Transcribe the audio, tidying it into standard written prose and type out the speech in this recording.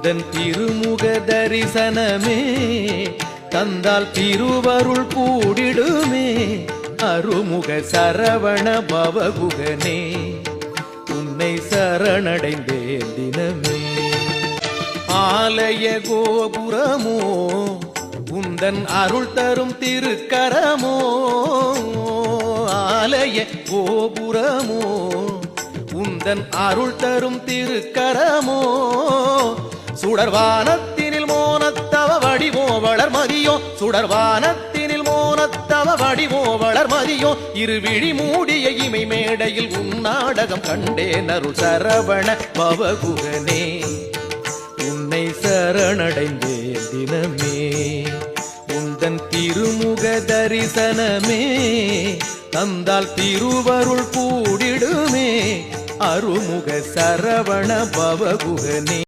உந்தன் திருமுக தரிசனமே தந்தால் திருவருள் கூடிடுமே. அருமுக சரவண பவகுகனே உன்னை சரணடைந்தேன் தினமே. ஆலய கோபுரமோ உந்தன் அருள் தரும் திருக்கரமோ. ஆலய கோபுரமோ உந்தன் அருள் தரும் திருக்கரமோ. சுடர்வானத்தினில் மோனத்தவ வடிவோ வளர்மதியோ. சுடர்வானத்தினில் மோனத்தவ வடிவோ வளர்மதியோ. இருவிழி மூடிய இமை மேடையில் உன் நாடகம் கண்டேன் அருள் சரவண பவகுகனே உன்னை சரணடைந்தேன் தினமே. உந்தன் திருமுக தரிசனமே தந்தால் திருவருள் கூடிடுமே. அருமுக சரவண பவகுகனே.